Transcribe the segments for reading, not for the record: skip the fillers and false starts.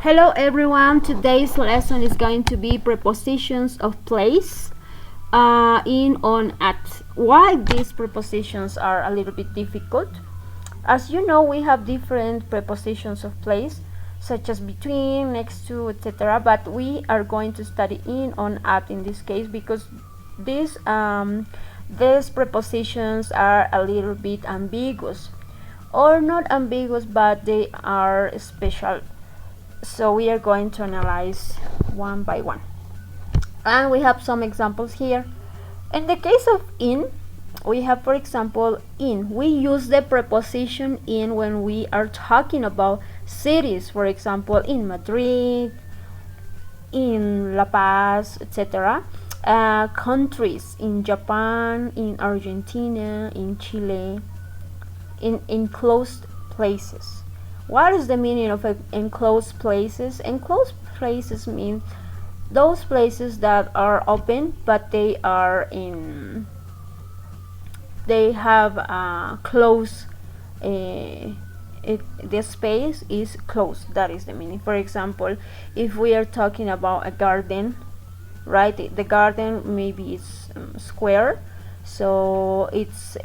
Hello everyone, today's lesson is going to be prepositions of place, in, on, at. Why these prepositions are a little bit difficult? As you know, we have different prepositions of place, such as between, next to, etc. But we are going to study in, on, at in this case because these prepositions are a little bit ambiguous, or not ambiguous, but they are special. So we are going to analyze one by one, and we have some examples here. In the case of in, we have, for example, in. We use the preposition in when we are talking about cities, for example, in Madrid, in La Paz, etc. Countries, in Japan, in Argentina, in Chile, in enclosed places. What is the meaning of enclosed places? Enclosed places mean those places that are open, but they have closed. The space is closed. That is the meaning. For example, if we are talking about a garden, right? The garden maybe is square, so it's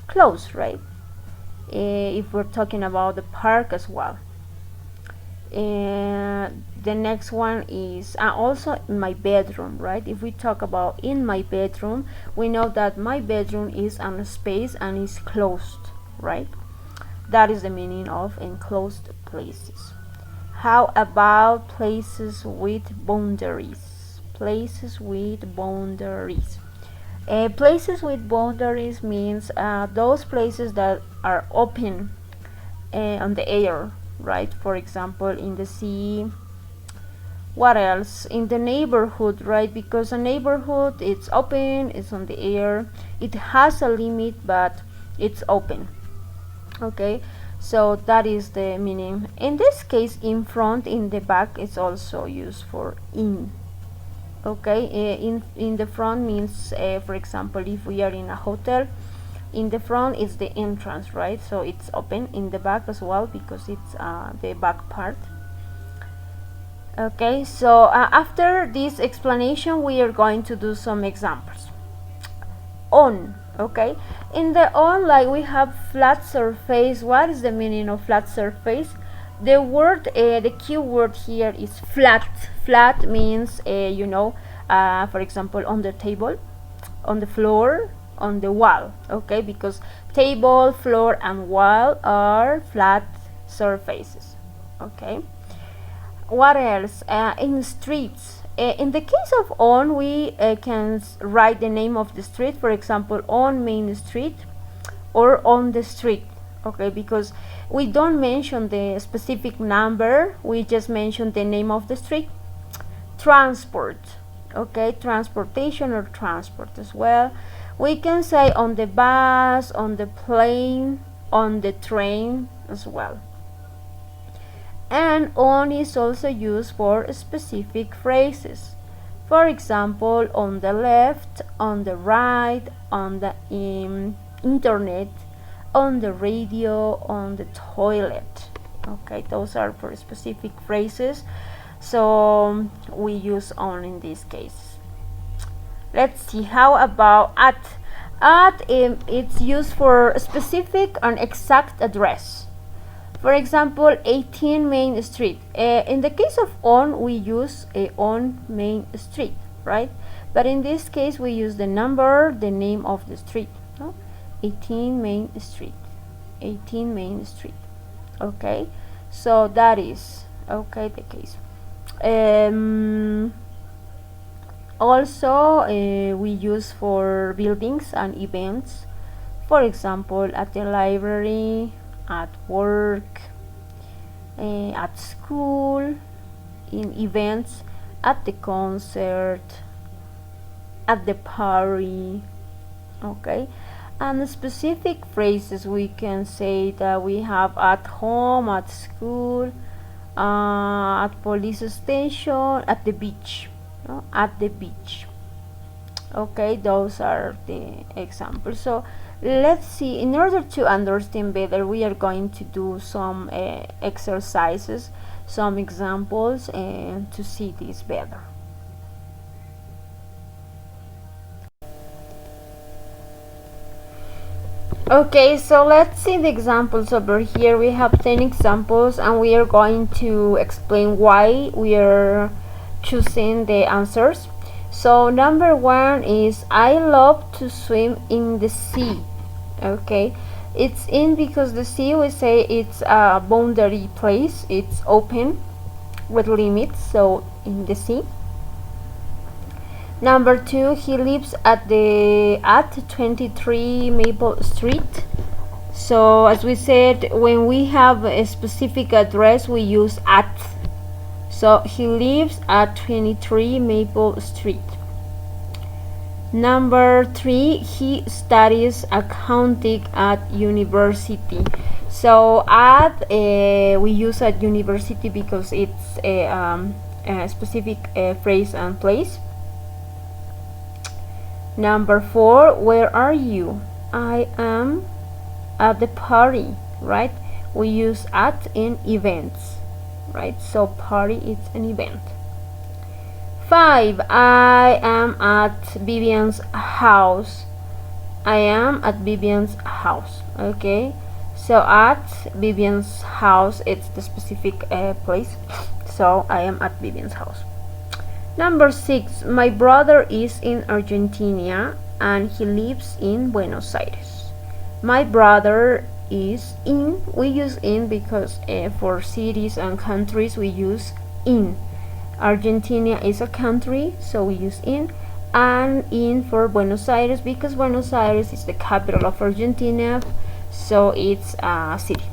closed, right? If we're talking about the park as well. The next one is also my bedroom, right? If we talk about in my bedroom, we know that my bedroom is on a space and is closed, right? That is the meaning of enclosed places. How about places with boundaries? Places with boundaries. Places with boundaries means those places that are open on the air, right? For example, in the sea. What else? In the neighborhood, right? Because a neighborhood, it's open, it's on the air, it has a limit, but it's open. Okay, so that is the meaning. In this case, in front, in the back is also used for in. Okay, in the front means, for example, if we are in a hotel, in the front is the entrance, right? So it's open. In the back as well, because it's the back part. Okay, so after this explanation, we are going to do some examples. On. Okay, in the on, like, we have flat surface. What is the meaning of flat surface? The word, the key word here is flat. Flat means, for example, on the table, on the floor, on the wall. Okay, because table, floor, and wall are flat surfaces. Okay, what else? In streets. In the case of on, we can write the name of the street, for example, on Main Street or on the street. Okay, because we don't mention the specific number, we just mention the name of the street. Transport. Okay, transportation or transport as well. We can say on the bus, on the plane, on the train as well. And on is also used for specific phrases. For example, on the left, on the right, on the internet, on the radio, on the toilet. Okay, those are for specific phrases, so we use on in this case. Let's see, how about at? At, it's used for a specific and exact address. For example, 18 Main Street. In the case of on, we use on Main Street, right? But in this case, we use the number, the name of the street. 18 Main Street. 18 Main Street. Okay, so that is okay the case. Also, we use for buildings and events. For example, at the library, at work, at school, in events, at the concert, at the party. Okay, and specific phrases we can say that we have at home, at school, at police station, at the beach. At the beach. Okay, those are the examples. So let's see, in order to understand better, we are going to do some exercises some examples and to see this better. Okay, so let's see the examples over here. We have 10 examples and we are going to explain why we are choosing the answers. So number 1 is I love to swim in the sea. Okay, it's in because the sea, we say it's a boundary place, it's open with limits, so in the sea. Number 2, he lives at 23 Maple Street. So as we said, when we have a specific address, we use at. So he lives at 23 Maple Street. Number 3, he studies accounting at university. So at we use at university because it's a specific phrase and place. Number 4, where are you? I am at the party, right? We use at in events, right? So party is an event. 5, I am at Vivian's house. I am at Vivian's house. Okay, so at Vivian's house, it's the specific place. So I am at Vivian's house. Number 6, my brother is in Argentina and he lives in Buenos Aires. My brother is in, we use in because for cities and countries we use in. Argentina is a country, so we use in, and in for Buenos Aires because Buenos Aires is the capital of Argentina, so it's a city.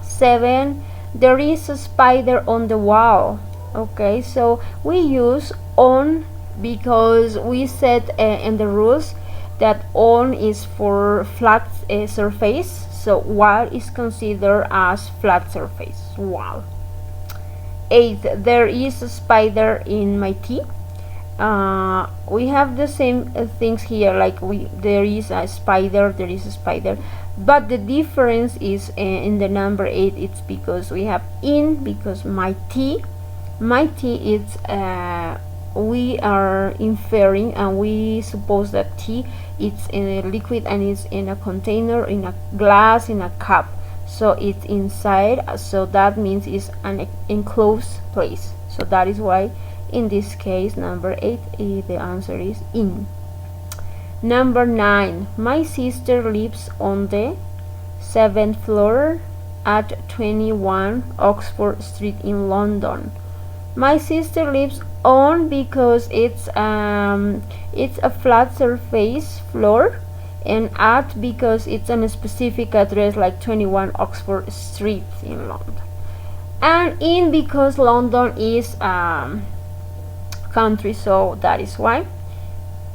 7, there is a spider on the wall. Okay, so we use on because we said in the rules that on is for flat surface, so wall is considered as flat surface. Wall. 8, there is a spider in my tea. We have the same things here, like there is a spider, but the difference is in the number 8. It's because we have in, because my tea is we are inferring and we suppose that tea it's in a liquid and it's in a container, in a glass, in a cup, so it's inside, so that means it's an enclosed place. So that is why in this case number 8 the answer is in. Number 9, my sister lives on the 7th floor at 21 Oxford Street in London. My sister lives on because it's a flat surface floor, and at because it's a specific address like 21 Oxford Street in London, and in because London is country, so that is why.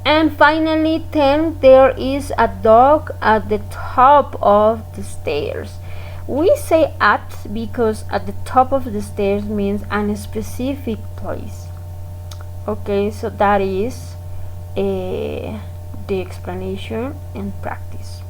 And finally 10, there is a dog at the top of the stairs. We say at because at the top of the stairs means a specific place. Okay, so that is the explanation and practice.